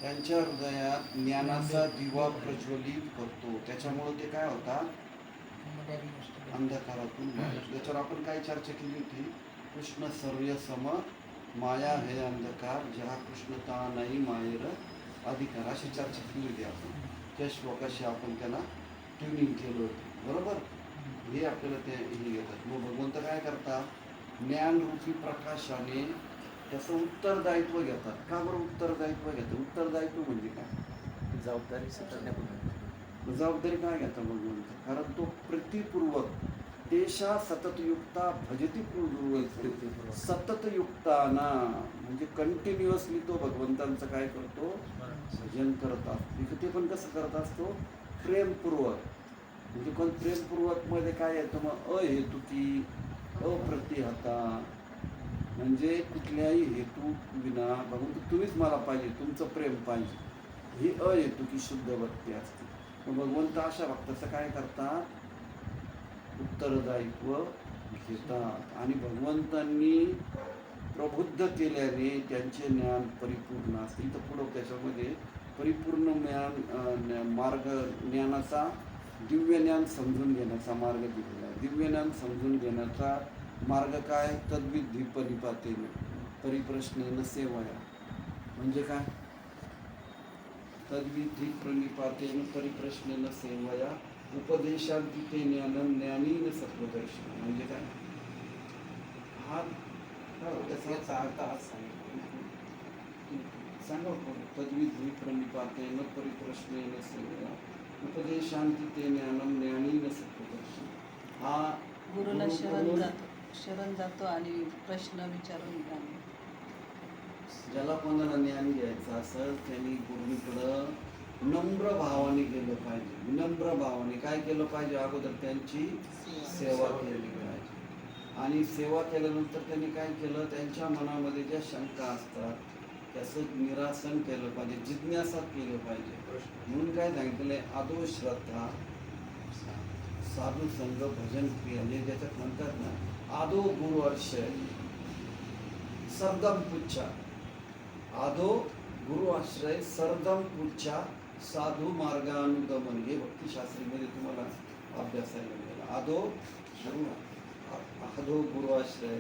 त्यांच्या हृदयात ज्ञानाचा दिवा प्रज्वलित करतो. त्याच्यामुळं ते काय होतात, अंधकारातून बाहेर. त्याच्यावर आपण काय चर्चा केली होती, कृष्ण सर्व सम माया हे अंधकार, ज्या कृष्णता नाही मायेर अधिकार, अशी चर्चा केली होती आपण. त्या श्लोकाशी आपण त्याला ट्युनिंग केलं होतं, बरोबर. हे आपल्याला ते हे घेतात. मग भगवंत काय करतात, ज्ञानरूपी प्रकाशाने त्याचं उत्तरदायित्व घेतात. का बरं उत्तरदायित्व घेतात? उत्तरदायित्व म्हणजे काय? जबाबदारी स्वीकारण्यापूर्वी जबाबदारी काय घेता भगवंत? कारण तो प्रीतीपूर्वक तेषा सततयुक्ता भजती पूर्वक सततयुक्ताना, म्हणजे कंटिन्युअसली तो भगवंतांचं काय करतो, भजन करत असतो. ते पण कसं करत असतो, प्रेमपूर्वक. म्हणजे कोण प्रेमपूर्वक मध्ये काय येतं मग, अहेतुकी अप्रतिहता, म्हणजे कुठल्याही हेतू विना भगवंत तुम्हीच मला पाहिजे, तुमचं प्रेम पाहिजे, ही अहेतुकी शुद्ध भक्ती असते. मग भगवंत अशा भक्ताचं काय करतात, उत्तरदायित्व घेतात. आणि भगवंतांनी प्रबुद्ध केल्याने त्यांचे ज्ञान परिपूर्ण असतील. तर पुढं त्याच्यामध्ये परिपूर्ण ज्ञान मार्ग, ज्ञानाचा दिव्य ज्ञान समजून घेण्याचा मार्ग दिलेला आहे. दिव्य ज्ञान समजून घेण्याचा मार्ग काय, तद्विधी परिपातेन परिप्रश्नेन सेवया. म्हणजे काय, तद्विधी प्रणिपातेन परिप्रश्नेन सेवया उपदेशांती ते ज्ञानं ज्ञानीन सत्वदर्शन. म्हणजे काय, हा याचा अर्थ आज सांगा. तद्विधी प्रणिपातेन परिप्रश्नेन सेवया उपदेशांती ते ज्ञानं ज्ञानीन सत्वदर्शन. हा गुरुला शरण जातो आणि प्रश्न विचारून ज्ञान. ज्याला कोणाला ज्ञान घ्यायचं असेल त्यांनी गुरुकडं नम्र भावाने गेलं पाहिजे. विनम्र भावाने काय केलं पाहिजे, अगोदर त्यांची सेवा केली पाहिजे. आणि सेवा केल्यानंतर त्यांनी काय केलं, त्यांच्या मनामध्ये ज्या शंका असतात त्याचं निरासन केलं पाहिजे, जिज्ञासा केलं पाहिजे. म्हणून काय सांगितलंय, आदो श्रद्धा साधू संघ भजन क्रिया, म्हणजे ज्याच्यात म्हणतात ना, आदो गुरु आश्रय सरदम पुच्छा, आदो गुरु आश्रय सरदम पुच्छा साधू मार्गानुगमन. हे भक्तिशास्त्रीमध्ये तुम्हाला अभ्यासायला मिळेल. आदो गुरु आश्रय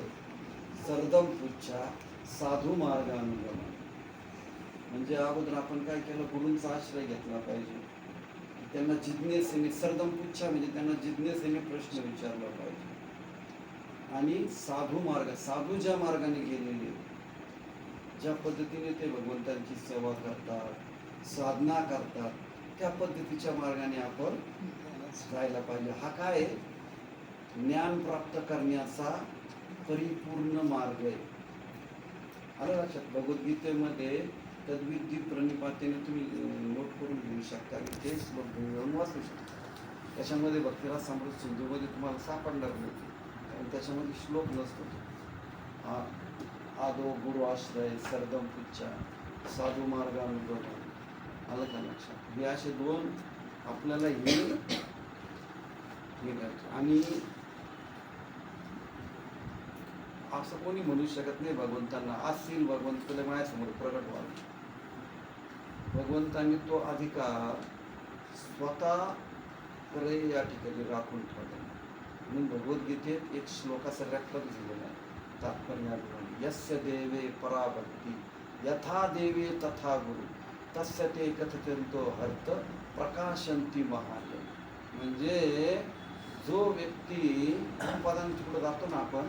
सरदम पुच्छा साधू मार्गानुगमन. म्हणजे अगोदर आपण काय केलं, गुरूंचा आश्रय घेतला पाहिजे. त्यांना जिज्ञेसेने, सरदम पुच्छा म्हणजे त्यांना जिज्ञेसेने प्रश्न विचारला पाहिजे. आणि साधू मार्ग, साधू ज्या मार्गाने गेलेले, ज्या पद्धतीने ते भगवंतांची सेवा करतात, साधना करतात, त्या पद्धतीच्या मार्गाने आपण जायला पाहिजे. हा काय, ज्ञान प्राप्त करण्याचा परिपूर्ण मार्ग आहे. आलं लक्षात. भगवद्गीतेमध्ये तद्विधी प्रणिपातेने तुम्ही नोट करून घेऊ शकता, की ते श्लोक घेऊन वाचू शकता. त्याच्यामध्ये भक्तिरस समृद्ध सिंधूमध्ये तुम्हाला सापडणार नाही, कारण त्याच्यामध्ये श्लोक नसतो. आदो गुरु आश्रय सरदम पुच्छा साधू मार्गानुगमन. आलं का लक्षात. हे असे दोन आपल्याला हे करायचे. आणि असं कोणी म्हणू शकत नाही भगवंतांना, असतील भगवंत तुला माझ्यासमोर प्रगट व्हावे. भगवंतांनी तो अधिकार स्वतःकडे या ठिकाणी राखून ठेवला. म्हणून भगवद्गीतेत एक श्लोक असा रेफरन्स दिलेला आहे, तात्पर्याप्रमाणे, यस्य देवे पराभक्ती यथा देवे तथा गुरु तस्य ते कथयन्तो हर्त प्रकाशंती महाय. म्हणजे जो व्यक्ती प्रभुपादांकडे जातो ना आपण,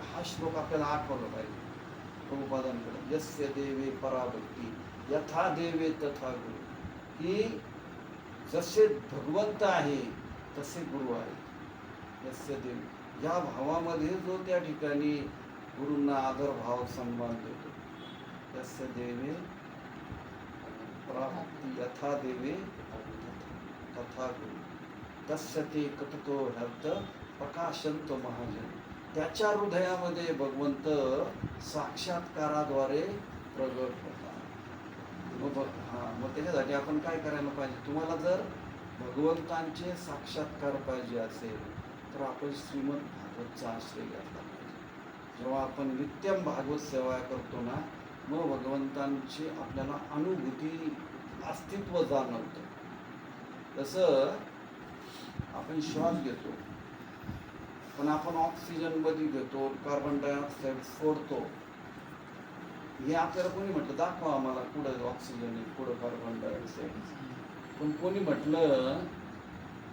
हा श्लोक आपल्याला आठवला पाहिजे प्रभुपादांकडे. यस्य देवे पराभक्ती यथा देवे तथा गुरु, की जसे भगवंत आहे तसे गुरु आहे. यस्य देव, या भावामध्ये जो त्या ठिकाणी गुरूंना आदर भाव सन्मान देतो, यस्य देवे पराभक्ती यथा देवे तथा गुरु तस्य ते कथतो हर्त प्रकाशंत महाजन. त्याच्या हृदयामध्ये भगवंत साक्षात्काराद्वारे प्रगट होतात. मग त्याच्यासाठी आपण काय करायला पाहिजे, तुम्हाला जर भगवंतांचे साक्षात्कार पाहिजे असेल तर आपण श्रीमद भागवतचा आश्रय घेतला पाहिजे. जेव्हा आपण नित्यम भागवत सेवा करतो ना, मग भगवंतांची आपल्याला अनुभूती अस्तित्व जाणवतं. तसं आपण श्वास घेतो, पण आपण ऑक्सिजन मध्ये घेतो, कार्बन डायऑक्साईड सोडतो. हे आपल्याला कोणी म्हटलं दाखवा आम्हाला कुठं ऑक्सिजन आहे, कुठं कार्बन डायऑक्साईड. पण कोणी म्हटलं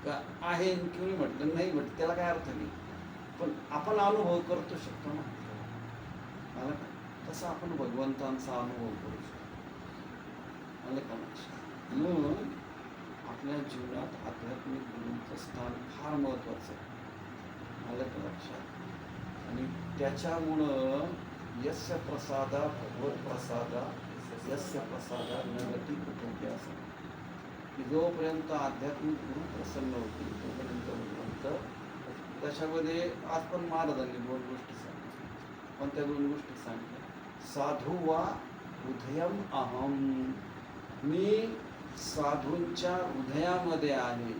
का आहे, कोणी म्हटलं नाही, म्हटलं त्याला काय अर्थ नाही. पण आपण अनुभव करतो शकतो ना. आलं का? तसं आपण भगवंतांचा अनुभव करू शकतो. आलं का लक्षात? म्हणून आपल्या जीवनात आध्यात्मिक गुरूंचं स्थान फार महत्त्वाचं आहे. आलं का लक्षात? आणि त्याच्यामुळं यस्य प्रसादा भगवत प्रसादा यस्य प्रसादा नगती कुटुंबी असं की जोपर्यंत आध्यात्मिक गुरु प्रसन्न होतील तोपर्यंत भगवंत. त्याच्यामध्ये आज पण महाराजांनी 2 गोष्टी सांगितल्या. पण त्या 2 गोष्टी सांगितल्या. साधू वा हृदयम अहम, मी साधूंच्या हृदयामध्ये आहे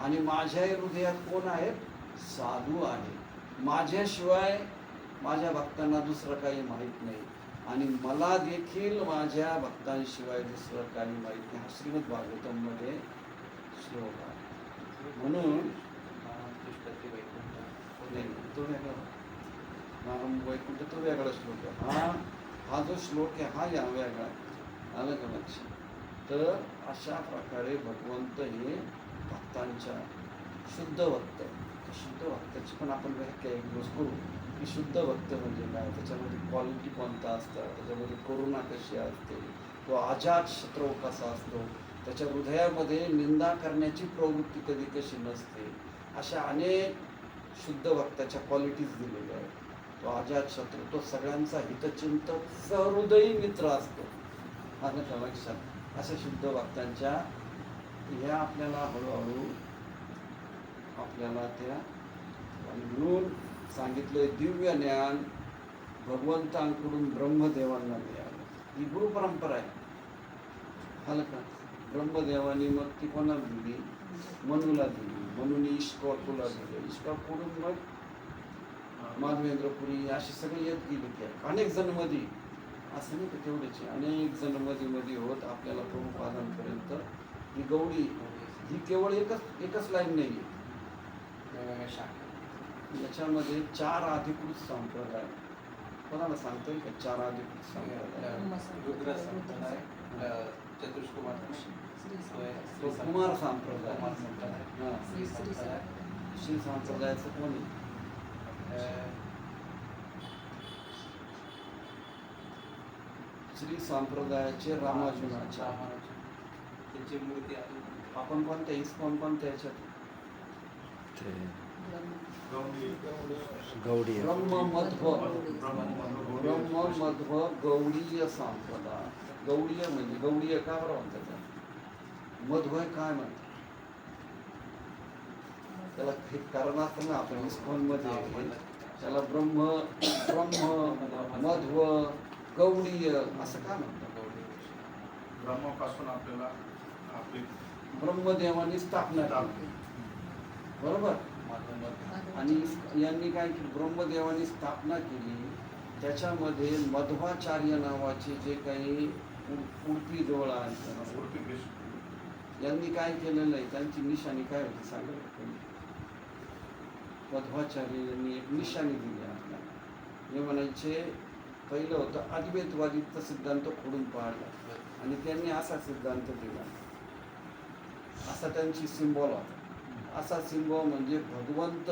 आणि माझ्या हृदयात कोण आहे? साधू आहे. माझ्याशिवाय माझ्या भक्तांना दुसरं काही माहीत नाही आणि मला देखील माझ्या भक्तांशिवाय दुसरं काही माहीत नाही. हा श्रीमद भागवतममध्ये श्लोक आहे. म्हणून नाही, तो वेगळा वैकुंठ तो वेगळा श्लोक आहे. हा जो श्लोक आहे हा या वेगळा. आलं का लक्षात? तर अशा प्रकारे भगवंत हे भक्तांच्या शुद्ध भक्त. शुद्ध भक्ताची पण आपण व्याख्या एक दिवस करू की शुद्ध भक्त म्हणजे काय, त्याच्यामध्ये क्वालिटी कोणता असतात, त्याच्यामध्ये करुणा कशी असते, तो अजात शत्रू कसा असतो, त्याच्या हृदयामध्ये निंदा करण्याची प्रवृत्ती कधी कशी नसते. अशा अनेक शुद्ध भक्ताच्या क्वालिटीज दिलेल्या आहेत. तो अजात शत्रू, तो सगळ्यांचा हितचिंतक सहृदयी मित्र असतो. आलं का लक्षात? अशा शुद्ध भक्तांच्या ह्या आपल्याला हळूहळू आपल्याला त्या म्हणून सांगितलंय. दिव्य ज्ञान भगवंतांकडून ब्रह्मदेवांना मिळालं. ही गुरु परंपरा आहे. आलं का? ब्रह्मदेवानी मग ती कोणाला दिली? मनूला दिली. मनूने इश्वाकूला दिली. इश्वाकूकडून मग माधवेंद्रपुरी अशी सगळी येत गेली. त्या अनेक जन्मधी असं नाही का तेवढ्याची अनेक जन्मधी होत आपल्याला प्रभुपादांपर्यंत ही गौडी ही केवळ एकच लाईन नाही आहे. याच्यामध्ये 4 अधिकृत संप्रदाय. कोणाला सांगता येईल का 4 अधिकृत संप्रदाय? रुद्र संप्रदाय, चतुष्कुमार, कुमार संप्रदाय. हां, श्री संप्रदाय, श्री संप्रदायाचं कोणी? श्री संप्रदायाचे रामानुजाचार्य. त्याची मूर्ती आहे. आपण कोणत्या इस्कॉन कोणत्या याच्यात? ब्रह्ममध्व गौडीय संप्रदाय. गौडीय म्हणजे गौडीय का बरं म्हणतात? मध्व काय म्हणतात त्याला? हे कारण असतं ना. आपण इस्कॉन मध्ये त्याला ब्रह्म मध्व गौडीय असं का म्हणतात? ब्रह्मापासून आपल्याला आपली ब्रह्मदेवानी स्थापना केली. बरोबर. आणि यांनी काय केलं? ब्रह्मदेवानी स्थापना केली. त्याच्यामध्ये मध्वाचार्य नावाचे जे काही उडपी जवळ आहेत यांनी काय केलेलं आहे? त्यांची निशाणी काय होती सांगा? मध्वाचार्य यांनी एक निशाणी दिली आपल्याला. हे म्हणायचे पहिलं होतं अद्वैतवादीचा सिद्धांत खोडून पाडला आणि त्यांनी असा सिद्धांत दिला. असा त्यांची सिम्बॉल होता. असा सिम्बॉल म्हणजे भगवंत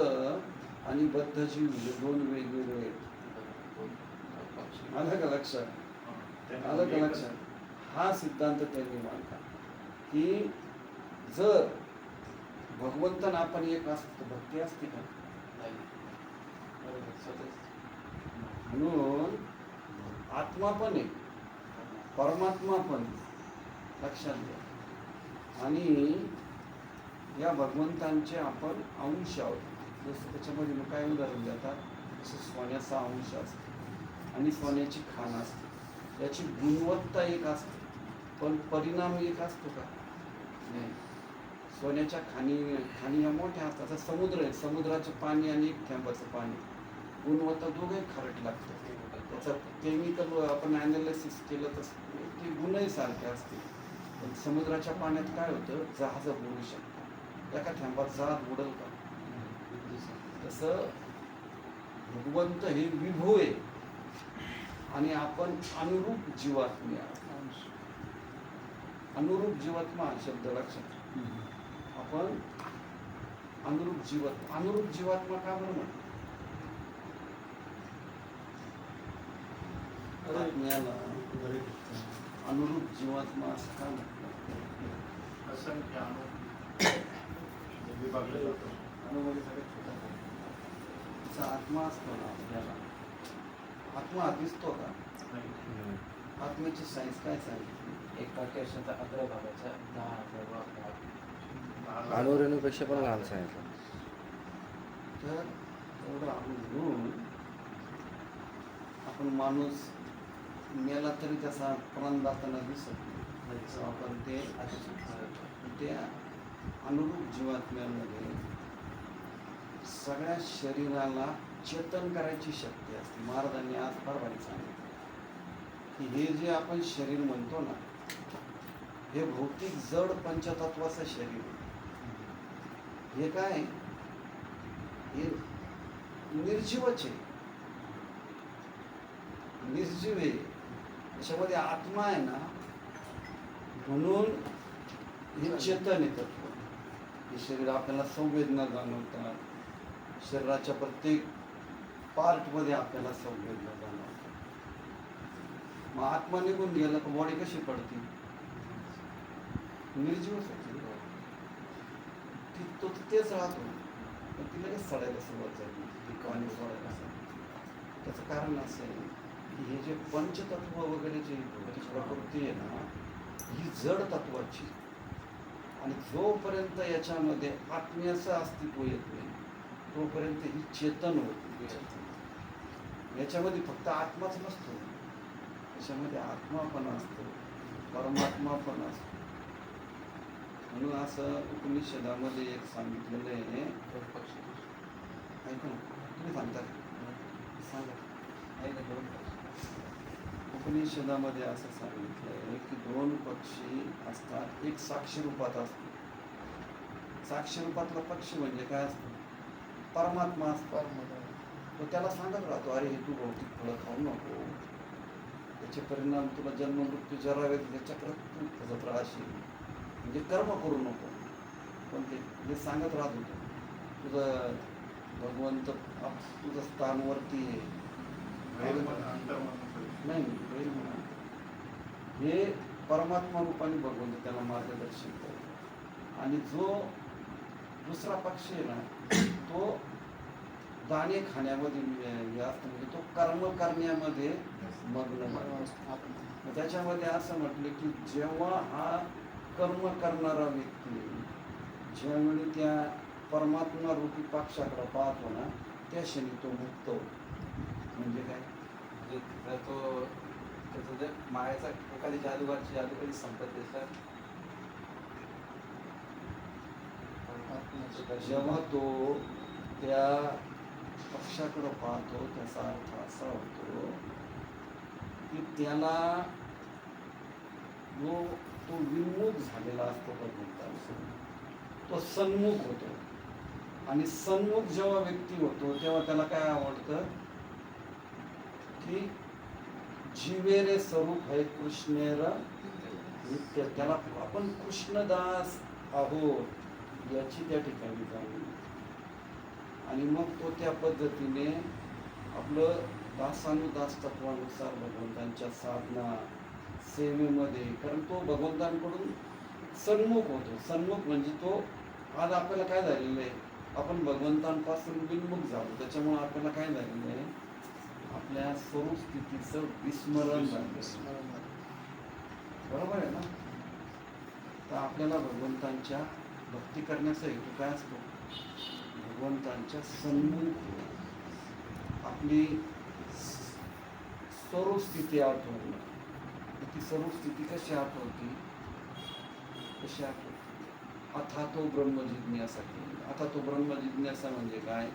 आणि बद्धजीव म्हणजे 2 वेगवेगळे आहेत. आलं का लक्षात? आलं का लक्षात? हा सिद्धांत त्यांनी मांडला की जर भगवंतन आपण एक असतो भक्ती असते का? म्हणून आत्मा पण आहे, परमात्मा पण. लक्षात घ्या. आणि या भगवंतांचे आपण अंश आहोत. जसं त्याच्यामध्ये मग काय उदाहरण देतात? जसं सोन्याचा अंश असतो आणि सोन्याची खाण असते. त्याची गुणवत्ता एक असते पण परिणाम एक असतो का? नाही. सोन्याच्या खाणी या मोठ्या असतात. समुद्र आहे, समुद्राचं पाणी आणि एक थेंबाचं पाणी गुणवत्ता दोघे खारट लागतं. त्याचं केमिकल आपण ॲनालिसिस केलं तर ते गुणही सारखे असतील. पण समुद्राच्या पाण्यात काय होतं, जहाजं बुडू शकतात. एका थेंबात जहाज बुडेल का? तसं भगवंत हे विभू आहे आणि आपण अनुरूप जीवात्मे आहोत. अनुरूप जीवात्मा हा शब्द लक्षात. आपण अनुरूप जीवात्मा का बरं म्हणतो? आत्म्याला अनुरूप जीवात्मा असं का म्हटलं? असंख्य अणु विभागले जातो. अणुमध्ये सगळ्यात छोटा आहे. तिचा आत्मा असतो ना आपल्याला. आत्मा हा दिसतो का? नाही. आत्म्याची सायन्स काय सांगितली? एक वाक्याच्या अग्रभागाच्या 10,000 भाग. अणुरेणूपेक्षा पण लहान सांगितलं. तर एवढं अणु आपण माणूस मेला तरी त्याचा प्राण जाताना दिसत नाही. आपण त्या अनुरूप जीवात्म्यामध्ये सगळ्या शरीराला चेतन करायची शक्ती असते. महाराजांनी आज फार भारी सांगितलं की हे जे आपण शरीर म्हणतो ना, हे भौतिक जड पंचतत्वाचं शरीर आहे. हे काय, हे निर्जीवच आहे, निर्जीव आहे. त्याच्यामध्ये आत्मा आहे ना, म्हणून हे चेतन आहे तत्व. हे शरीर आपल्याला संवेदना जाणवतात. शरीराच्या प्रत्येक पार्टमध्ये आपल्याला संवेदना जाणवतात. मग आत्मा निघून गेला तर बॉडी कशी पडते? निर्जीवच होते. तो तेच राहतो, पण ती लगेच सडायला सुरुवात झाली. ती कहाणी सोडायला सुरुवात. त्याचं कारण असं आहे की हे जे पंचतत्व वगैरे जे प्रकृती आहे ना, ही जड तत्वाची. आणि जोपर्यंत याच्यामध्ये आत्म्याचं अस्तित्व येत नाही तोपर्यंत ही चेतन होत नाही. याच्यामध्ये फक्त आत्माच नसतो, याच्यामध्ये आत्मा पण असतो, परमात्मा पण असतो. म्हणून असं उपनिषदामध्ये एक सांगितलेलं आहे. ऐका ना, तुम्ही सांगता सांगा. उपनिषदामध्ये असं सांगितलं आहे की 2 पक्षी असतात. एक साक्षी रूपात असतो. साक्षी रूपातला पक्षी म्हणजे काय असतो? परमात्मा असतो. तो त्याला सांगत राहतो, अरे हे तू भौतिक फळं खाऊ नको, त्याचे परिणाम तुला जन्म मृत्यू जरावेत, त्याच्याकडे तू फसत राहशील, म्हणजे कर्म करू नको. पण ते हे सांगत राहत होतं, तुझं भगवंत तुझं स्थानवरती आहे. नाही म्हणा, हे परमात्मा रूपाने भगवंत त्याला मार्गदर्शन करतो. आणि जो दुसरा पक्षी आहे ना, तो दाणे खाण्यामध्ये हे असतो, म्हणजे तो कर्म करण्यामध्ये मग्न असतो. त्याच्यामध्ये असं म्हटलं की जेव्हा हा कर्म करणारा व्यक्ती ज्यावेळी त्या परमात्मा रूपी पक्षाकडे पाहतो ना, त्या क्षणी तो मुक्त होतो. म्हणजे काय, जर तो त्याचं जर मायाचा एखादी जादूगारची जादू कधी संपत असेल, जेव्हा तो त्या पक्षाकडे पाहतो, त्याचा अर्थ असा होतो की त्याला जो तो विमुख झालेला असतो भगवंतापासून, तो सन्मुख होतो. आणि सन्मुख जेव्हा व्यक्ती होतो तेव्हा त्याला काय आवडतं की जीवेरे स्वरूप है कृष्णेर नित्य. त्याला आपण कृष्णदास आहोत याची त्या ठिकाणी जाणीव. आणि मग तो त्या पद्धतीने आपलं दासानुदास तत्वानुसार भगवंतांच्या साधना सेवेमध्ये, कारण तो भगवंतांकडून सन्मुख होतो. सन्मुख म्हणजे तो आज आपल्याला काय झालेलं आहे, आपण भगवंतांपासून विन्मुख झालो. त्याच्यामुळे आपल्याला काय झालेलं आहे, आपल्या स्वरूप स्थितीचं विस्मरण झालं. बरोबर आहे ना? तर आपल्याला भगवंतांच्या भक्ती करण्याचा हेतू काय असतो? भगवंतांच्या सन्मुख आपली स्वरूप स्थिती आठवणं. ती स्वरूप स्थिती कशी आठवती? कशी आठवते? अथा तो ब्रह्म जिज्ञासा केली. आता तो ब्रह्म जिज्ञासा म्हणजे काय?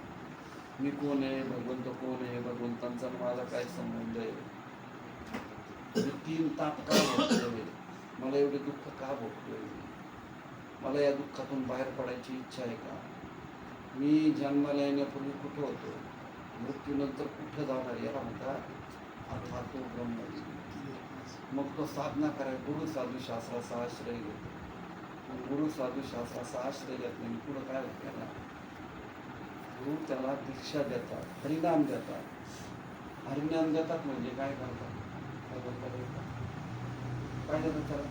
मी कोण आहे, भगवंत कोण आहे, भगवंतांचा आणि माझा काय संबंध आहे, मी 3 ताप का भोगतोय, मला एवढे दुःख का भोगतोय, मला या दुःखातून बाहेर पडायची इच्छा आहे का, मी जन्माला येण्यापूर्वी कुठं होतो, मृत्यूनंतर कुठं जाणार, याला म्हणतात अर्थातो ब्रह्म. मग तो साधना कराय गुरु साधू शास्त्राचा आश्रय घेतो. मग गुरु साधू शास्त्राचा आश्रय घेतल्याने पुढं काय होतं ना, गुरु त्याला दीक्षा देतात, हरिनाम देतात. हरिनाम देतात म्हणजे काय करतात, काय देतात त्याला,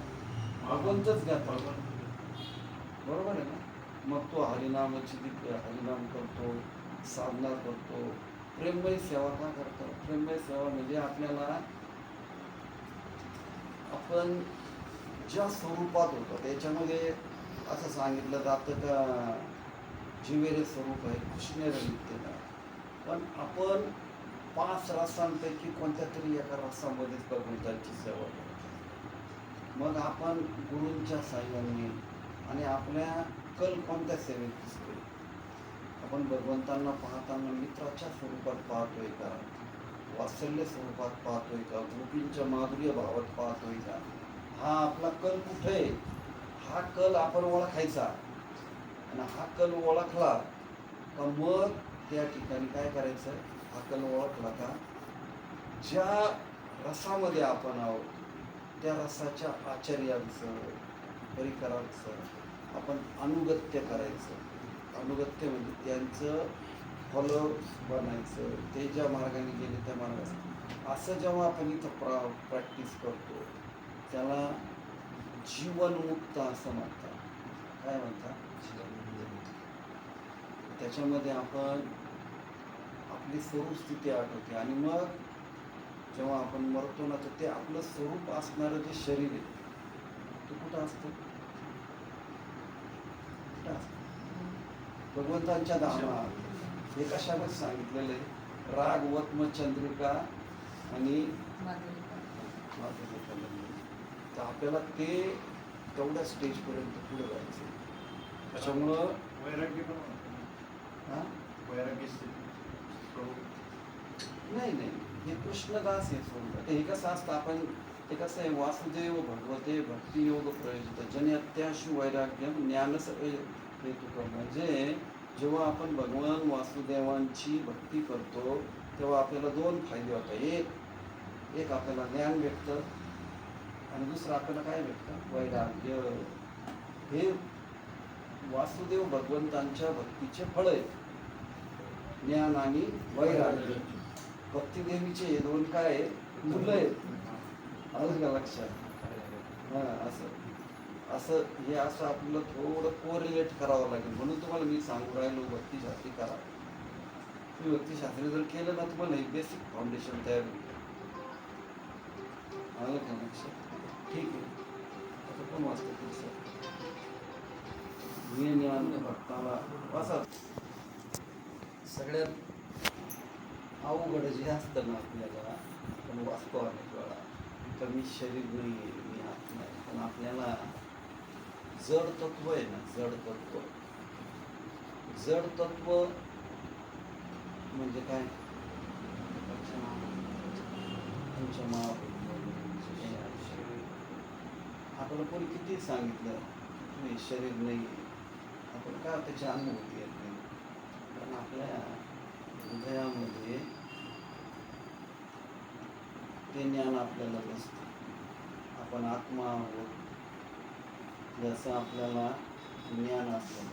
भगवंतच देतात. बरोबर आहे ना. मग तो हरिनामाची हरिनाम करतो, साधना करतो, प्रेममय सेवा का करतो. प्रेममय सेवा म्हणजे आपल्याला आपण ज्या स्वरूपात होतो त्याच्यामध्ये असं सांगितलं जातं का जिवेरे स्वरूप आहे, कृष्णेर नित्य. पण आपण 5 रसांपैकी कोणत्या तरी एका रसामध्येच भगवंताची सेवा करतो. मग आपण गुरूंच्या साह्याने आणि आपल्या कल कोणत्या सेवेत दिसतो, आपण भगवंतांना पाहताना मित्राच्या स्वरूपात पाहतोय का, वात्सल्य स्वरूपात पाहतोय का, गोपींच्या माधुर्य भावात पाहतोय का, हा आपला कल कुठे आहे, हा कल आपण ओळखायचा. आणि हा कल ओळखला का मग त्या ठिकाणी काय करायचं, हा कल ओळखला का ज्या रसामध्ये आपण आहोत त्या रसाच्या आचार्यांचं, परिकरांचं आपण अनुगत्य करायचं. अनुगत्य म्हणजे त्यांचं फॉलोअर्स बनायचं, ते ज्या मार्गाने गेले त्या मार्गाने. असं जेव्हा आपण इथं प्रॅक्टिस करतो त्याला जीवनमुक्त असं म्हणतात. काय म्हणतात, त्याच्यामध्ये आपण आपली स्वरूप स्थिती आठवते. आणि मग जेव्हा आपण मरतो ना तर ते आपलं स्वरूप असणारं जे शरीर आहे ते कुठं असतं, भगवंतांच्या धामात. हे कशामध्ये सांगितलेलं आहे, राग वत्म चंद्रिका आणि तर आपल्याला ते तेवढ्या स्टेजपर्यंत पुढे जायचं. त्याच्यामुळं वैराग्य पण हां वैराग्य नाही नाही, हे कृष्णदास हे सोडलं. हे कसं असतं, आपण ते कसं आहे, वासुदेव भगवते भक्तियोग प्रयोजित जन्यत्याशु वैराग्यम ज्ञानस हेतुकं. म्हणजे जेव्हा आपण भगवान वासुदेवांची भक्ती करतो तेव्हा आपल्याला 2 फायदे होतात. एक आपल्याला ज्ञान भेटतं आणि दुसरं आपल्याला काय भेटतं, वैराग्य. हे वासुदेव भगवंतांच्या भक्तीचे फळ आहेत, ज्ञान आणि वैराग्य. भक्तिदेवीचे हे 2 काय आहे, मुलं आहेत. आलं का लक्षात. हां असं असं हे असं आपल्याला थोडं कोरिलेट करावं लागेल. म्हणून तुम्हाला मी सांगू राहिलो भक्तिशास्त्री करा. तुम्ही भक्तिशास्त्री जर केलं ना तुम्हाला एक बेसिक फाउंडेशन तयार होईल. आलं का लक्षात. ठीक आहे. आता कोण वाचतं पुढचं, मी ज्ञान भक्ताला वाचा. सगळ्यात अवघड जे असतं ना आपल्याला, पण वाचतो अनेक वेळा तर मी शरीर नाही आहे, मी आत्मा आहे. पण आपल्याला जड तत्व आहे ना, जड तत्व. जड तत्व म्हणजे काय, आपल्याला कोणी किती सांगितलं नाही शरीर नाही, आपण काय त्याची अनुभूती येत नाही. कारण आपल्या हृदयामध्ये ते ज्ञान आपल्याला नसतं. आपण आत्मा आहोत जसं आपल्याला ज्ञान असतं.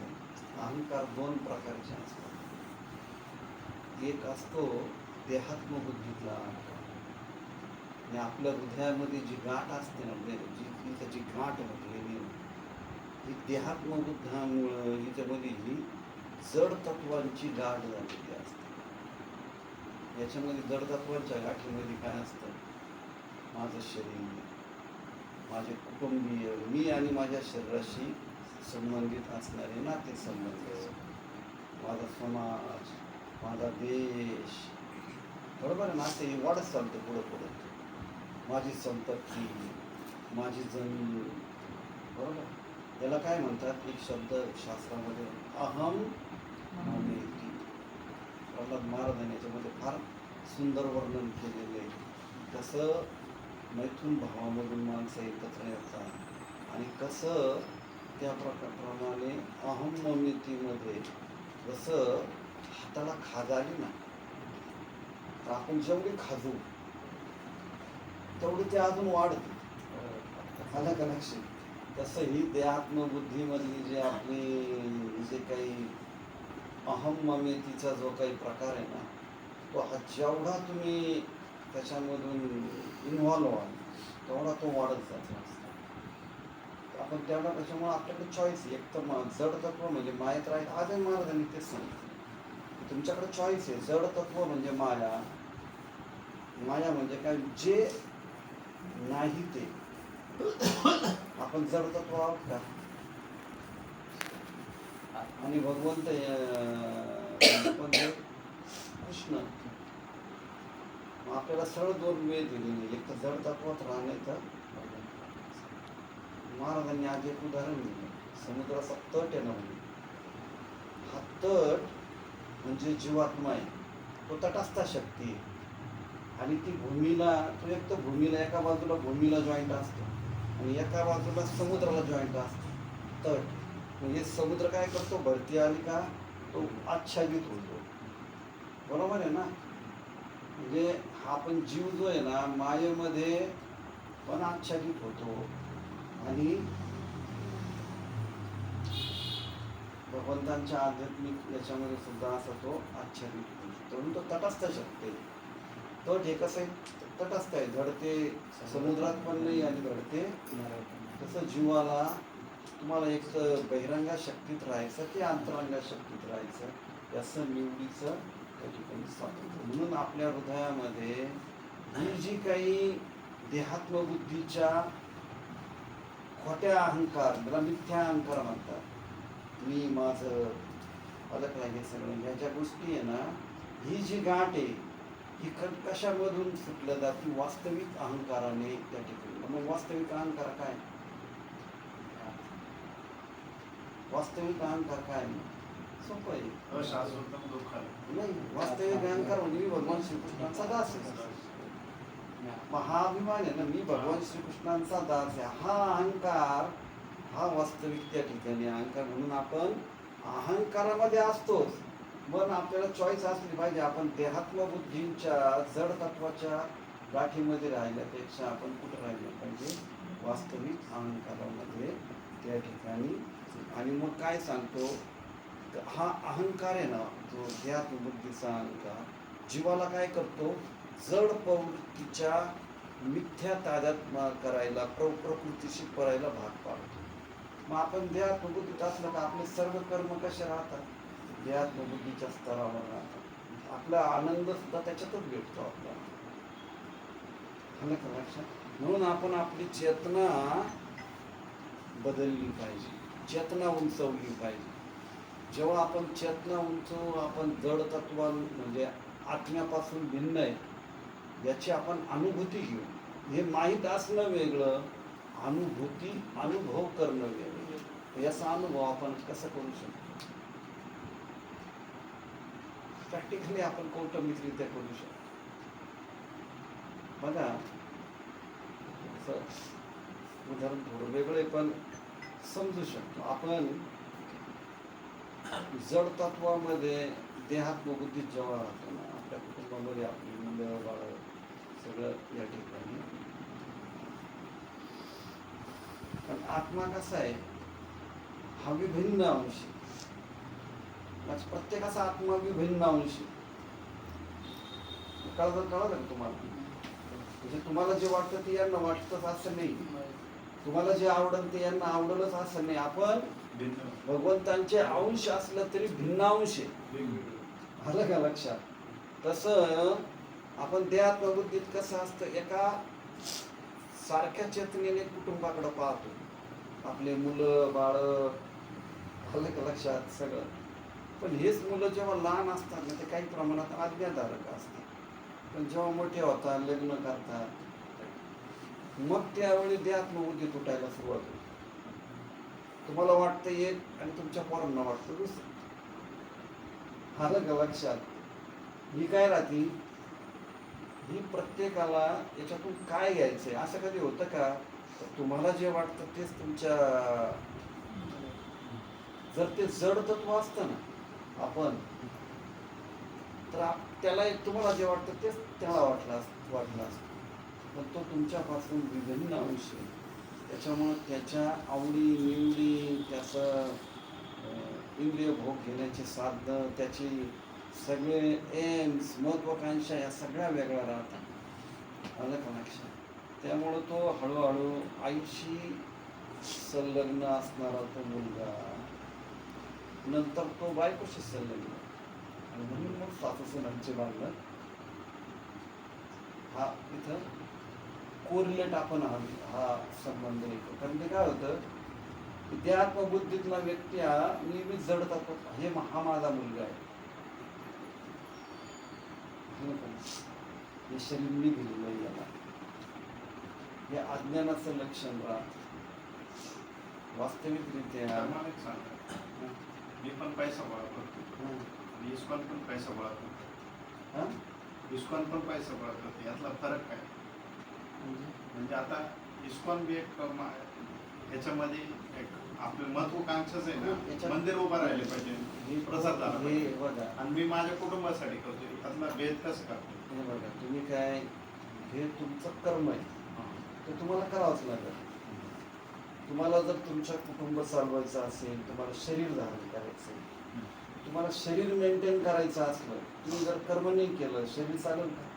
अहंकार 2 प्रकारचे असतात. एक असतो देहात्मबुद्धीतला अहंकार, आणि आपल्या हृदयामध्ये जी गाठ असते ना, जी त्याची गाठ म्हटलेली ही देहात्मबुद्धामुळं हिच्यामध्ये ही जड तत्वांची गाठ झालेली असते. याच्यामध्ये जड तत्वांच्या गाठीमध्ये काय असतं, माझं शरीर, माझे कुटुंबीय, मी आणि माझ्या शरीराशी संबंधित असणारे नातेसंबंध, माझा समाज, माझा देश. बरोबर आहे. नाते हे वाढत चालतं पुढं पुढं. माझी संपत्ती, माझी जमीन. बरोबर. त्याला काय म्हणतात, एक शब्द शास्त्रामध्ये अहम ममेति. प्रल्हाद महाराजांनी याच्यामध्ये फार सुंदर वर्णन केलेलं आहे. कसं मैथून भावामधून माणसं एकत्र येतात आणि कसं त्या प्रमाणे अहम ममतेमध्ये जसं हाताला खाज आली ना तर आपण जेवढी खाजू तेवढी ते अजून वाढते. आलं का लक्षात? तसं ही देहात्मबुद्धीमधली जे आपली जे काही अहम ममतेचा जो काही प्रकार आहे ना तो जेवढा तुम्ही त्याच्यामधून इन्व्हॉल्व व्हाल तेवढा तो वाढत जातो. आपण तेवढा त्याच्यामुळे आपल्याकडे चॉईस आहे. एक तर जड तत्व म्हणजे मायेत राहील. आजही महाराजांनी तेच सांगितलं की तुमच्याकडे चॉईस आहे. जड तत्व म्हणजे माया. माया म्हणजे काय? जे नाही ते. आपण जड तत्व आहोत का? आणि भगवंत कृष्ण आपल्याला सरळ दोन वेळ दिलेले. एक तर जड तत्वात राहणे तर महाराजांनी आज एक उदाहरण दिलं. समुद्राचा तट आहे ना म्हणजे हा तट म्हणजे जीवात्मा आहे. तो तटस्थ शक्ती आहे आणि ती भूमीला तो एक तर भूमीला एका बाजूला भूमीला जॉईंट असतो आणि एका बाजूला समुद्राला जॉईंट असतो. तट म्हणजे समुद्र काय करतो? भरती आली का तो आच्छादित होतो. बरोबर आहे ना? म्हणजे हा पण जीव जो आहे ना मायेमध्ये पण आच्छादित होतो आणि भगवंतांच्या आध्यात्मिक याच्यामध्ये सुद्धा असा तो आच्छादित होतो. म्हणून तो तटस्थ शक्ती आहे. तट हे कसं आहे? तटस्थ आहे. धडते समुद्रात पण नाही आणि धडते. तसं जीवाला तुम्हाला एक तर बहिरंगा शक्तीत राहायचं की अंतरंगा शक्तीत राहायचं याचं निवडीचं त्या ठिकाणी स्वातंत्र्य. म्हणून आपल्या हृदयामध्ये ही जी काही देहात्मबुद्धीच्या खोट्या अहंकार त्याला मिथ्या अहंकार म्हणतात. मी माझं अलग हे सगळं ह्या ज्या गोष्टी आहे ना ही जी गाठ आहे ही कशामधून सुटल्या जाते? वास्तविक अहंकाराने त्या ठिकाणी. मग वास्तविक अहंकार काय? वास्तविक अहंकार काय? सोपं आहे. अशाश्वतम दुःखाला. नाही, वास्तविक अहंकार म्हणजे मी भगवान श्रीकृष्णांचा दास आहे. मग हा अभिमान आहे ना मी भगवान श्रीकृष्णांचा दास आहे. हा अहंकार हा वास्तविक त्या ठिकाणी अहंकार. म्हणून आपण अहंकारामध्ये असतोच. पण आपल्याला चॉईस असली पाहिजे. आपण देहात्मबुद्धींच्या जड तत्वाच्या गाठीमध्ये राहिल्यापेक्षा आपण कुठं राहिलं पाहिजे? वास्तविक अहंकारामध्ये त्या ठिकाणी. आणि मग काय सांगतो? हा अहंकार आहे ना जो देहात्मबुद्धीचा अहंकार जीवाला काय करतो? जड प्रवृत्तीच्या मिथ्या ताब्यात करायला प्रकृतीशी करायला भाग पाडतो. मग आपण देहात्मबुद्धीत असलं का आपले सर्व कर्म कसे राहतात? देहात्मबुद्धीच्या स्तरावर राहतात. आपला आनंद सुद्धा त्याच्यातच भेटतो आपल्याला. लक्षात? म्हणून आपण आपली चेतना बदलली पाहिजे. चेतना उंचवली पाहिजे. जेव्हा आपण चेतना उंचवू आपण जड तत्व म्हणजे आत्म्यापासून भिन्न आहे याची आपण अनुभूती घेऊ. हे माहीत असणं वेगळं, अनुभव करणं वेगळं. याचा अनुभव आपण कसं करू शकतो? प्रॅक्टिकली आपण कौटुंबिकरित्या करू शकतो. बघा उदाहरण थोडं वेगळे पण समजू शकतो. आपण जड तत्वामध्ये देहात्मबुद्धीत जेव्हा राहतो ना आपल्या कुटुंबामध्ये आपली मुलं बाळ सगळं या ठिकाणी. पण आत्मा कसा आहे? हा विभिन्न अंश. प्रत्येकाचा आत्मा विभिन्न अंश. कळलं का तुम्हाला? म्हणजे तुम्हाला जे वाटतं ते यांना वाटतंच असं नाही. तुम्हाला जे आवडलं ते यांना आवडलंच असं नाही. आपण भगवंतांचे अंश असलं तरी भिन्न अंश आहे. आलं का लक्षात? तसं आपण देहात्मबुद्धीत कसं असतं एका सारख्या चेतनेने कुटुंबाकडे पाहतो. आपले मुलं बाळ आलं का लक्षात सगळं. पण हेच मुलं जेव्हा लहान असतात ना ते काही प्रमाणात आज्ञाधारक असतात. पण जेव्हा मोठे होतात लग्न करतात मग त्यावेळी देहात्मबुद्धी तुटायला सुरुवात होते. तुम्हाला वाटतं एक आणि तुमच्या पोरांना वाटतं दुसरं. आलं का लक्षात? ही काय राहते, ही प्रत्येकाला याच्यातून काय घ्यायचंय असं कधी होतं का? तर तुम्हाला जे वाटतं तेच तुमच्या, जर ते जड तत्व असतं ना आपण, तर त्याला तुम्हाला जे वाटतं तेच त्याला वाटलं असतं. पण तो तुमच्यापासून विभिन्न अंश आहे. त्याच्यामुळं त्याच्या आवडी निवडी, त्याचं इंद्रिय भोग घेण्याचे साधनं, त्याची सगळे एम्स महत्वाकांक्षा या सगळ्या वेगळ्या राहतात. आलं का लक्षात? त्यामुळं तो हळूहळू आईशी संलग्न असणारा तो मुलगा नंतर तो बायकोशी संलग्न, आणि म्हणून मग सासूसुनांचे भांडण हा इथं कोरिलेट आपण हा संबंध येतो. कारण ते काय होतं, विद्यात्मबुद्धीतला व्यक्ती हा नेहमी जडतात, हा माझा मुलगा आहे, हे शरीर मी दिलेलं आहे याला, हे अज्ञानाचं लक्षण राहत. वास्तविकरित्या प्रमाणिक सांगा. मी पण पैसा गोळा करतो आणि इस्कॉन पण पैसा गोळा करतो. हा? इस्कॉन पण पैसा गोळा करतो, यातला फरक काय? म्हणजे आता इस्कॉन बी एक याच्यामध्ये एक आपलं महत्वाकांक्षाच आहे ना, मंदिर उभं राहिले पाहिजे, प्रसाद झाला हे पाहिजे, बघा, आणि मी माझ्या कुटुंबासाठी करतो. यातला भेद कसं करतो? हे बघा, तुम्ही काय, हे तुमचं कर्म आहे, ते तुम्हाला करावंच लागेल. तुम्हाला जर तुमचं कुटुंब चालवायचं असेल, तुम्हाला शरीर धारण करायचं, तुम्हाला शरीर मेंटेन करायचं असलं, तुम्ही जर कर्म नाही केलं, शरीर चालेल का?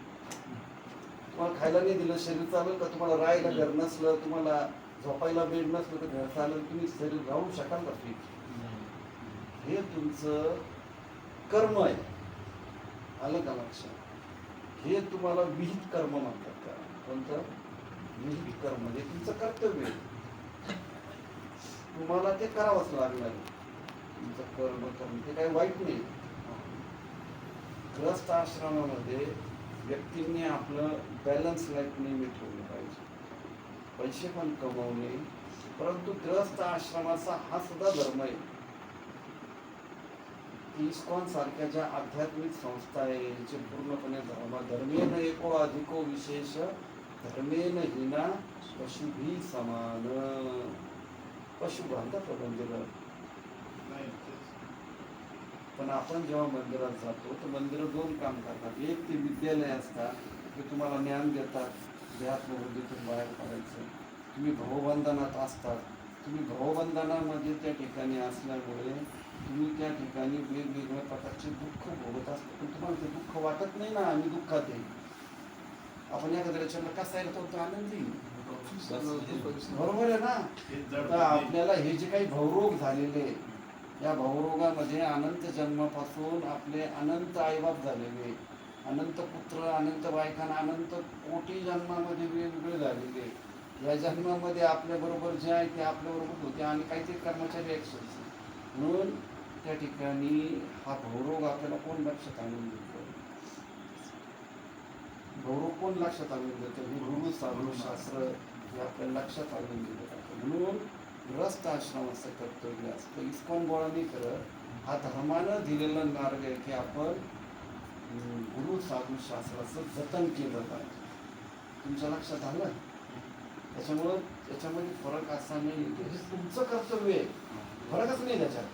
तुम्हाला खायला नाही दिलं, शरीर चालेल का? तुम्हाला राहायला घर नसलं, तुम्हाला झोपायला बेड नसलं तर घर चालेल? तुम्ही शरीर राहू शकाल का फ्री? हे तुमचं कर्म आहे. आलं का लक्षात? हे तुम्हाला विहित कर्म म्हणतात का? कोणतं विहित कर्म? हे तुमचं कर्तव्य आहे, तुम्हाला ते करावंच लागणार. तुमचं कर्म ते काही वाईट नाही. ग्रस्त आश्रमामध्ये व्यक्तींनी आपलं बॅलन्स लाईफ नेहमी ठेवलं पाहिजे. पैसे पण कमवणे, परंतु ग्रस्त आश्रमाचा हा सुद्धा धर्म आहे. इस्कॉन सारख्या ज्या आध्यात्मिक संस्था आहे, जे पूर्णपणे धर्मेन एको अधिको विशेष धर्मेन हिना पशुभी समान. पशु बांधतात मंदिरात, नाही तेच. पण आपण जेव्हा मंदिरात जातो तर मंदिरं दोन काम करतात. एक ते विद्यालय असतात, ते तुम्हाला ज्ञान देतात, देहात्मबुद्धीतून बाहेर काढायचं. तुम्ही भावबंधनात असतात, तुम्ही भावबंधनामध्ये त्या ठिकाणी असल्यामुळे तुम्ही त्या ठिकाणी वेगवेगळ्या प्रकारचे दुःख भोगत असतो, पण तुम्हाला ते दुःख वाटत नाही ना, आम्ही दुःखात आहे. आपण एखाद्याच्या कसा आहे तो आनंदी, बरोबर आहे ना? आता आपल्याला हे जे काही भवरोग झालेले, या भवरोगामध्ये अनंत जन्मापासून आपले अनंत आईबाप झालेले, अनंत पुत्र, अनंत बायकांना, अनंत कोटी जन्मामध्ये वेगवेगळे झालेले. या जन्मामध्ये आपल्याबरोबर जे आहे ते आपल्याबरोबर होते आणि काहीतरी कर्मचारी ॲक्शन्स, म्हणून त्या ठिकाणी हा भवरोग आपल्याला कोण लक्षात आणून देतो? भवरोग कोण लक्षात आणून देतं? हे गुरु साधू शास्त्र हे आपल्याला लक्षात आणून दिलं जातं. म्हणून ग्रस्त आश्रमाचं कर्तव्य असतं. इस्कॉन गोळा नाही करत, हा धर्मानं दिलेला मार्ग आहे की आपण गुरु साधू शास्त्राचं जतन केलं पाहिजे. तुमच्या लक्षात आलं? त्याच्यामुळं त्याच्यामध्ये फरक असा नाही, हे तुमचं कर्तव्य आहे, फरकच नाही त्याच्यात.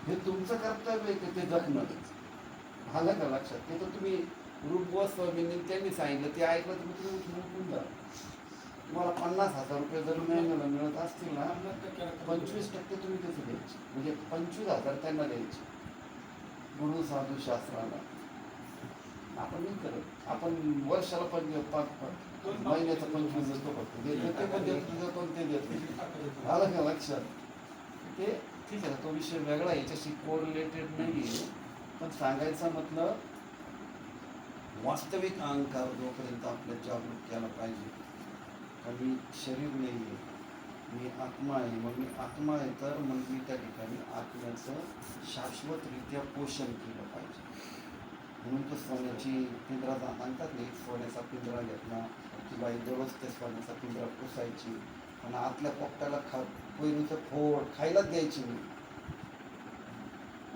हे तुमचं कर्तव्य आहे की ते जपणं. आलं का लक्षात? ते तर तुम्ही रूपवस्वामींनी त्यांनी सांगितलं, ते ऐकलं तर तुम्ही उठून जा. तुम्हाला 50,000 रुपये जर महिन्याला मिळत असतील ना, 25% तुम्ही त्याचं द्यायचे, म्हणजे 25,000 त्यांना द्यायचे गुरु साधू शास्त्राला. आपण नाही करत, आपण वर्षाला महिन्याचं 25 देतो फक्त, ते पण देतो ते देतो. आलं का लक्षात? ते ठीक आहे, तो विषय वेगळा, याच्याशी कोरिलेटेड नाही आहे, पण सांगायचा मतलब वास्तविक अहंकार जोपर्यंत आपल्या जागृत केला पाहिजे, मी शरीर नाही आहे, मी आत्मा आहे. मग मी आत्मा आहे तर मग मी त्या ठिकाणी आत्म्याचं शाश्वतरित्या पोषण केलं पाहिजे. म्हणून तो सोन्याची पिंजरा सांगतात नाही, सोन्याचा पिंजरा घेतला की बाई दररोज त्या सोन्याचा पिंजरा पुसायची, आणि आतल्या पोपटाला पहिलीचं फोड खायलाच द्यायची नाही.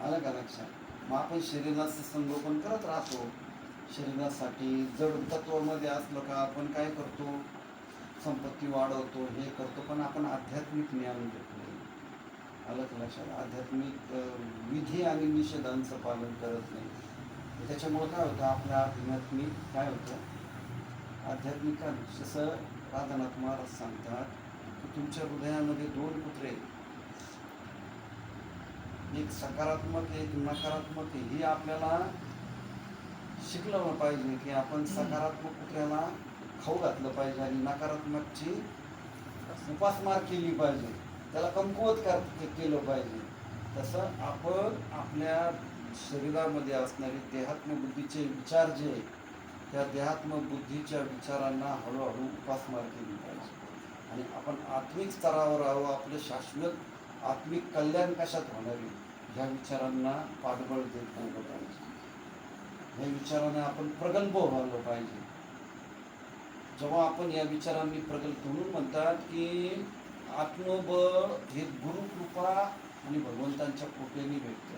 आलं का लक्षात? मग आपण शरीराचं संगोपन करत राहतो. शरीरासाठी जड तत्वामध्ये असलं का आपण काय करतो, संपत्ती वाढवतो, हे करतो, पण आपण आध्यात्मिक ज्ञान घेत नाही. आलं का लक्षात? आध्यात्मिक विधी आणि निषेधांचं पालन करत नाही. त्याच्यामुळं काय होतं, आपल्या आध्यात्मिक काय होतं, आध्यात्मिक जसं राधानाथ महाराज सांगतात की तुमच्या हृदयामध्ये 2 कुत्रे, एक सकारात्मक एक नकारात्मक आहे. ही आपल्याला शिकलं पाहिजे की आपण सकारात्मक कुत्र्याला खाऊ घातलं पाहिजे आणि नकारात्मकची उपासमार केली पाहिजे, त्याला कमकुवत केलं पाहिजे. तसं आपण आपल्या शरीरामध्ये असणारे देहात्मबुद्धीचे विचार जे आहे, त्या देहात्मबुद्धीच्या विचारांना हळूहळू उपासमार केली पाहिजे आणि आपण आत्मिक स्तरावर आहो. आपलं शाश्वत आत्मिक कल्याण कशात होणार आहे, ह्या विचारांना पाठबळ देत राहिलं पाहिजे. ह्या विचाराने आपण प्रगल्भ व्हायला पाहिजे. जेव्हा आपण या विचारांनी प्रगल्भ, म्हणून म्हणतात की आत्मबळ हे गुरुकृपा आणि भगवंतांच्या कृपेने भेटतं.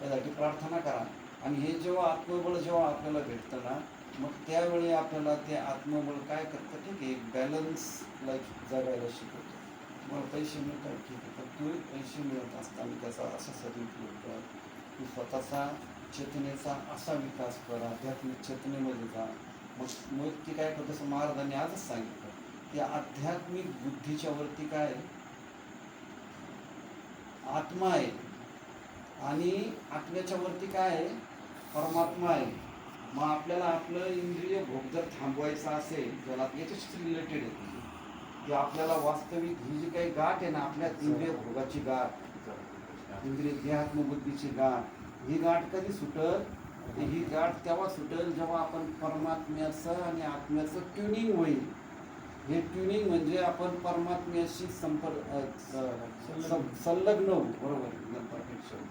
त्यासाठी प्रार्थना करा. आणि हे जेव्हा आत्मबळ जेव्हा आपल्याला भेटतं ना, मग त्यावेळी आपल्याला ते आत्मबळ काय करतं, ठीक आहे, बॅलन्स लाईफ जगायला शिकवतं. तुम्हाला पैसे मिळतात, ठीक आहे, पण तू पैसे मिळत असताना त्याचा असा सदुपयोग कर, तू स्वतःचा चेतनेचा असा विकास कर, आध्यात्मिक चेतनेमध्ये जा. मग ती काय करतं, तसं महाराजांनी आजच सांगितलं की आध्यात्मिक बुद्धीच्या वरती काय आहे, आत्मा आहे, आणि आत्म्याच्या वरती काय आहे, परमात्मा आहे. मग आपल्याला आपलं इंद्रिय भोग जर थांबवायचा असेल, ज्याला याच्याशी रिलेटेड आहे की आपल्याला वास्तविक ही जी काही गाठ आहे ना, आपल्या इंद्रिय भोगाची गाठ, इंद्रिय देहात्मबुद्धीची गाठ, ही गाठ कधी सुटल, ही गाठ तेव्हा सुटेल जेव्हा आपण परमात्म्याचं आणि आत्म्याचं ट्युनिंग होईल. हे ट्युनिंग म्हणजे आपण परमात्म्याशी संलग्न होऊ, बरोबर, परफेक्ट शब्द,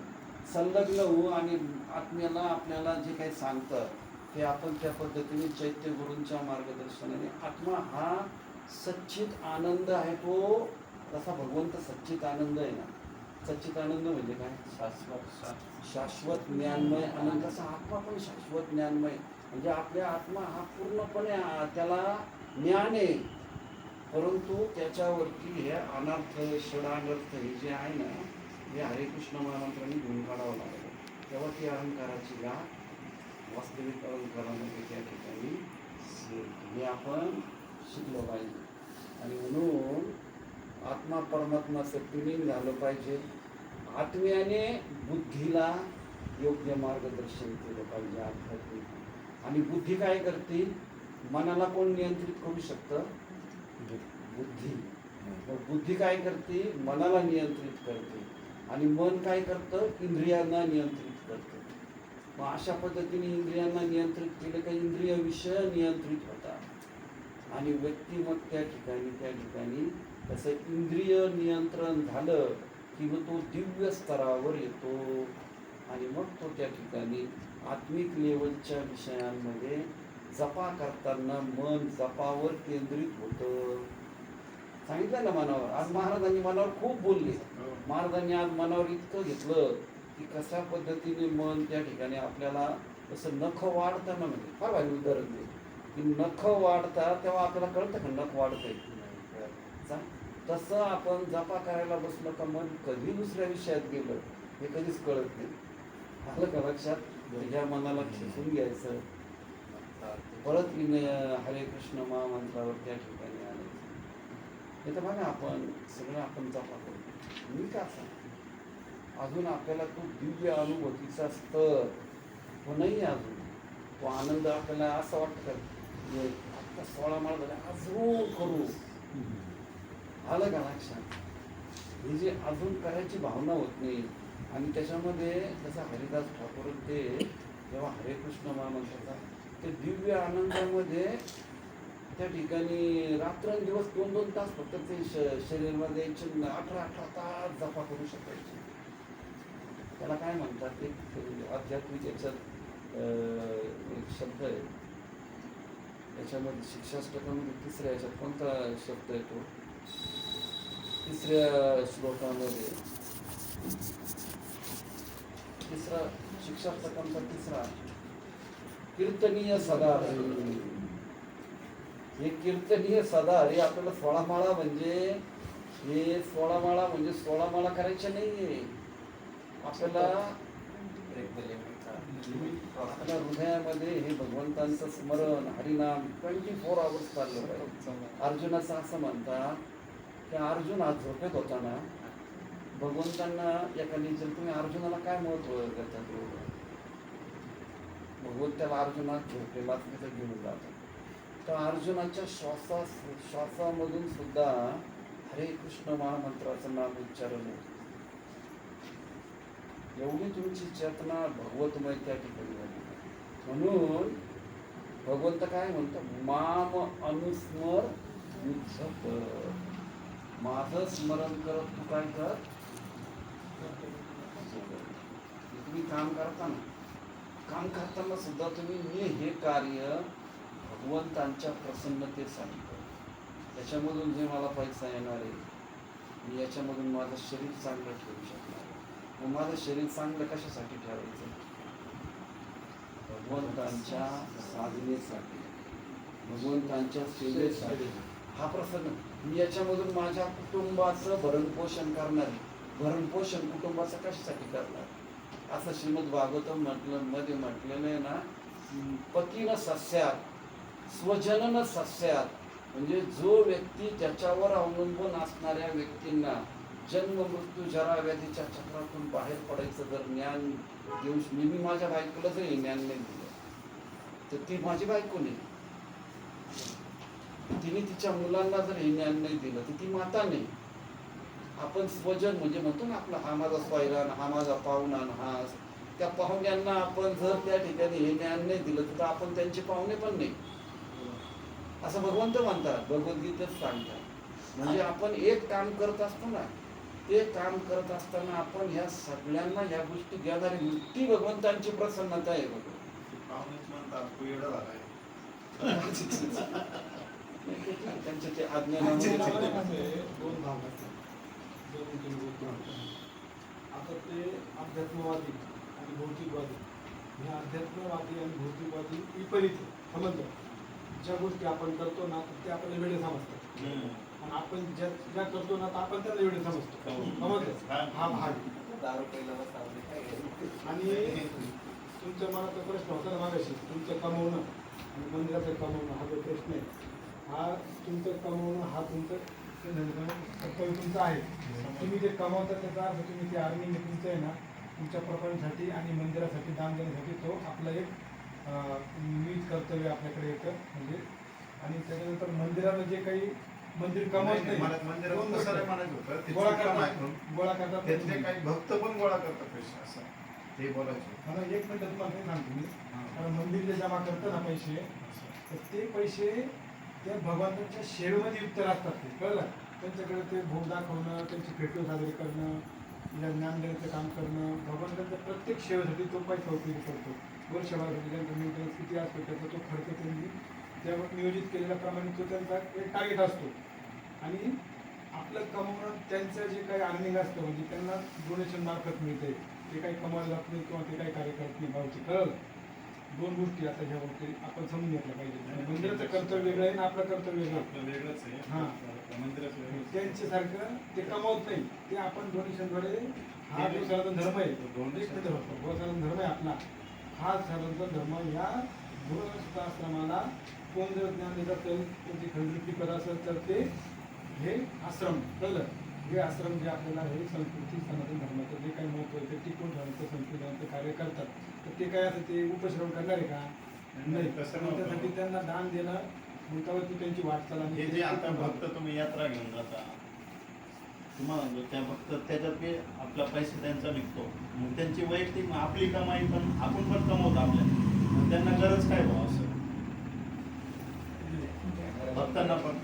संलग्न होऊ आणि आत्म्याला आपल्याला जे काही सांगतं ते आपण त्या पद्धतीने चैत्य गुरूंच्या मार्गदर्शनाने, आत्मा हा सच्चित आनंद आहे. तो जसा भगवंत सच्चित आनंद आहे ना, सच्चित आनंद म्हणजे काय, शाश्वत ज्ञानमय आनंद. तसा आत्मा पण शाश्वत ज्ञानमय, म्हणजे आपल्या आत्मा हा पूर्णपणे त्याला ज्ञान आहे, परंतु त्याच्यावरती हे अनर्थ षडानर्थ हे जे आहे ना, हे हरे कृष्ण महामंत्राने घेऊन काढावं लागलं. तेव्हा ती अहंकाराची गाठ वास्तविक अहंकारामध्ये त्या ठिकाणी हे आपण शिकलं पाहिजे. आणि म्हणून आत्मा परमात्माचं ट्युनिंग झालं पाहिजे. आत्म्याने बुद्धीला योग्य मार्गदर्शन केलं पाहिजे आध्यात्मिक. आणि बुद्धी काय करते, मनाला कोण नियंत्रित करू शकतं, बुद्धी. बुद्धी काय करते, मनाला नियंत्रित करते, आणि मन काय करतं, इंद्रियांना नियंत्रित करतं. मग अशा पद्धतीने इंद्रियांना नियंत्रित केलं का इंद्रिय विषय नियंत्रित होतात आणि व्यक्ती मग त्या ठिकाणी तसं इंद्रिय नियंत्रण झालं की मग तो दिव्य स्तरावर येतो आणि मग तो त्या ठिकाणी आत्मिक लेवलच्या विषयांमध्ये जपा करताना मन जपावर केंद्रित होतं. सांगितलं ना मनावर. आज महाराजांनी मनावर खूप बोलले. महाराजांनी आज मनावर इतकं घेतलं की कशा पद्धतीने मन त्या ठिकाणी आपल्याला जसं नख वाढताना, म्हणजे फार भारी उदाहरण दे की नख वाढतात तेव्हा आपल्याला कळतं का नख वाढतंय. तसं आपण जपा करायला बसलं का मन कधी दुसऱ्या विषयात गेलं हे कधीच कळत नाही. आलं का लक्षात. तुझ्या मनाला खेचून घ्यायचं, परत हरे कृष्ण महामंत्रावर त्या ठिकाणी आलं. हे तर बघा आपण सगळं आपण जपा करतो. मी का सांग, अजून आपल्याला तो दिव्य अनुभूतीचा स्तर तो नाही, अजून तो आनंद आपल्याला असं वाटतं का आत्ता 16 माळ झाले अजून करू. आलं का लक्षात. ही जी अजून करायची भावना होत नाही. आणि त्याच्यामध्ये जसं हरिदास ठाकूर ते जेव्हा हरे कृष्ण महामंत्राचा ते दिव्य आनंदामध्ये त्या ठिकाणी रात्रंदिवस 2-2 तास फक्त ते शरीरामध्ये 18 तास जपा करू शकायचे. त्याला काय म्हणतात, एक आध्यात्मिक याच्यात एक शब्द आहे, याच्यामध्ये शिक्षाष्टकामध्ये 3ऱ्या याच्यात कोणता शब्द आहे तो, 3ऱ्या श्लोकामध्ये 3रा शिक्षाष्टकांचा तिसरा कीर्तनीय सदा हरी. हे कीर्तनीय सदा हरी आपल्याला 16 माळा म्हणजे हे 16 माळा म्हणजे 16 माळा करायच्या नाहीये. आपल्याला आपल्या हृदयामध्ये हे भगवंतांचं स्मरण हरिनाम 24 आवर्स चाललं पाहिजे. अर्जुनाचं असं म्हणतात की अर्जुन आज झोपेत होता ना, भगवंतांना एखादी जर तुम्ही अर्जुनाला काय महत्व करतात, भगवंत त्याला अर्जुनात झोपेला तिथं घेऊन जातात. तर अर्जुनाच्या श्वासामधून सुद्धा हरे कृष्ण महामंत्राचं नाम उच्चारण होतं. एवढी तुमची चेतना भगवतमय त्या ठिकाणी झाली. म्हणून भगवंत काय म्हणतो, माम अनुस्मर युद्ध कर. माझं स्मरण करत तू काय कर. तुम्ही काम करताना सुद्धा तुम्ही मी हे कार्य भगवंतांच्या प्रसन्नतेसाठी करतो. त्याच्यामधून जे मला पैसा येणार आहे, मी याच्यामधून माझं शरीर चांगलं ठेवू शकणार. मग माझं शरीर चांगलं कशासाठी ठेवायचं, भगवंतांच्या साधनेसाठी, भगवंतांच्या सेवेसाठी. हा प्रसन्न मी याच्यामधून माझ्या कुटुंबाचं भरणपोषण करणार आहे. भरणपोषण कुटुंबाचं कशासाठी करणार, असं श्रीमद भागवतम मध्ये म्हटलेलं आहे ना, पतीनं सस्यात स्वजनन सस्यात. म्हणजे जो व्यक्ती ज्याच्यावर अवलंबून असणाऱ्या व्यक्तींना जन्म मृत्यू जरा व्याधीच्या चक्रातून बाहेर पडायचं जर ज्ञान देऊ, मी माझ्या बायकोला जर हे ज्ञान नाही दिलं तर ती माझी बायको नाही. तिने तिच्या मुलांना जर हे ज्ञान नाही दिलं तर ती माता नाही. आपण स्वजन म्हणजे म्हणतो ना आपला हा माझा स्वैरान, हा माझा पाहुणा, हा त्या पाहुण्यांना आपण जर त्या ठिकाणी हे ज्ञान नाही दिलं तर आपण त्यांचे पाहुणे पण नाही, असं भगवंत म्हणतात, भगवद्गीतेत सांगतात. म्हणजे आपण एक काम करत असतो ना, ते काम करत असताना आपण ह्या सगळ्यांना ह्या गोष्टी घेणारी ती भगवंतांची प्रसन्नता आहे. त्यांच्या ते आज्ञानामुळे दोन भाग असतात. आता ते अध्यात्मवादी आणि भौतिकवादी. ह्या अध्यात्मवादी आणि भौतिकवादी विपरीत समजलं. ज्या गोष्टी आपण करतो ना ते आपल्याला वेळ समजतात, आणि आपण ज्या करतो ना तर आपण त्याला वेळ समजतो. समजलं हा भाग. आणि तुमच्या मनाचा प्रश्न होता ना मागाशी, तुमचं कमवणं आणि मंदिराचं कमवणं हा जो प्रश्न आहे, हा तुमचं कमवणं हा तुमचं कर्तव्य तुमचं आहे. तुम्ही जे कमावता त्याचा अर्थ तुम्ही ते अर्निंग तुमचं आहे ना, तुमच्या प्रपंचासाठी आणि मंदिरासाठी दान देण्यासाठी तो आपला एक मीच कर्तव्य आपल्याकडे येतं. म्हणजे आणि त्याच्यानंतर मंदिराला जे काही मंदिर कमवत नाही, गोळा करतात त्यातले काही भक्त पण गोळा करतात पैसे, असं ते बोलायचे. मला एक मिनिट तुम्हाला हे सांगतो मी. कारण मंदिर जे जमा करतं ना पैसे, तर ते पैसे त्या भगवंताच्या सेवेमध्ये युक्त असतात. ते कळलं, त्यांच्याकडे ते भोग दाखवणं, त्यांची भेटू साजरी करणं, या ज्ञान देण्याचं काम करणं, भगवंताच्या प्रत्येक सेवेसाठी तो पैसा उपयोग करतो. वर्षभरासाठी त्यांचा मेंटेनन्स किती असतो त्याचा तो खर्च त्यांनी त्यावर नियोजित केलेल्याप्रमाणे तो त्यांचा एक टार्गेट असतो. आणि आपलं कमवणं त्यांचं जे काही अर्निंग असतं म्हणजे त्यांना डोनेशन मार्फत मिळते, ते काही कमावलं जात नाही किंवा ते काही कार्य करत नाही. भावची कळलं. दोन गोष्टी आता ह्या गोष्टी आपण समजून घेतल्या पाहिजे. मंदिराचं कर्तव्य वेगळं आहे ना आपलं कर्तव्य वेगळंच आहे. हां, त्यांच्यासारखं ते कमावत नाही, ते आपण डोनेशनद्वारे. हा जो सनातन धर्म आहे, सनातन धर्म आहे आपला, हा सनातन धर्म या गृहस्थाश्रमाला कोण जर ज्ञान देत असेल, त्यांची खंडवृत्ती करत असेल तर ते हे आश्रम. कळलं, हे आश्रम जे आपल्याला हे संस्कृती सनातन धर्माचं जे काही महत्त्व आहे ते टिकून ठेवण्याचं संस्कृतीचं कार्य करतात. तर ते काय असं ते उपश्रम करणार आहे का? नाही. त्यासाठी त्यांना दान देणं, त्यावरती त्यांची वाटचाल. हे जे आता भक्त तुम्ही यात्रा घेऊन जाता, तुम्हाला त्या भक्त त्याच्यात ते आपला पैसा त्यांचा निघतो, मग त्यांची वैयक्तिक आपली कमाई पण आपण पण कमवतो आपल्या, त्यांना गरज काय भाऊ असं भक्तांना पण